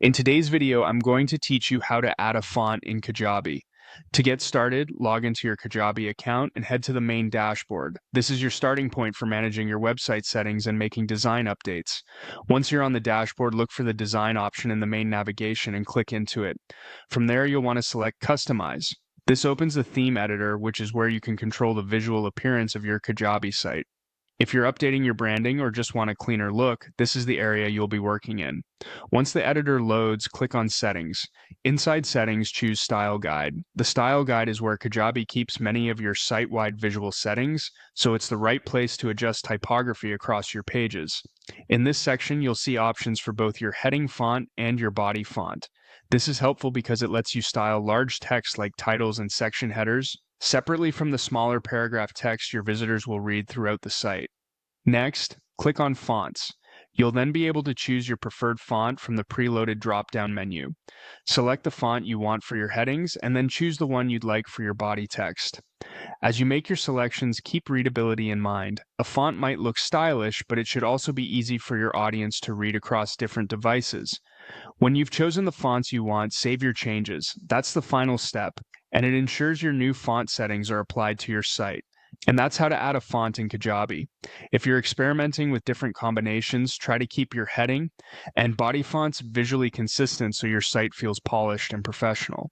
In today's video, I'm going to teach you how to add a font in Kajabi. To get started, log into your Kajabi account and head to the main dashboard. This is your starting point for managing your website settings and making design updates. Once you're on the dashboard, look for the design option in the main navigation and click into it. From there, you'll want to select Customize. This opens the theme editor, which is where you can control the visual appearance of your Kajabi site. If you're updating your branding or just want a cleaner look, this is the area you'll be working in. Once the editor loads, click on Settings. Inside Settings, choose Style Guide. The Style Guide is where Kajabi keeps many of your site-wide visual settings, so it's the right place to adjust typography across your pages. In this section, you'll see options for both your heading font and your body font. This is helpful because it lets you style large text like titles and section headers separately from the smaller paragraph text your visitors will read throughout the site. Next, click on Fonts. You'll then be able to choose your preferred font from the preloaded drop-down menu. Select the font you want for your headings and then choose the one you'd like for your body text. As you make your selections, keep readability in mind. A font might look stylish, but it should also be easy for your audience to read across different devices. When you've chosen the fonts you want, save your changes. That's the final step, and it ensures your new font settings are applied to your site. And that's how to add a font in Kajabi. If you're experimenting with different combinations, try to keep your heading and body fonts visually consistent so your site feels polished and professional.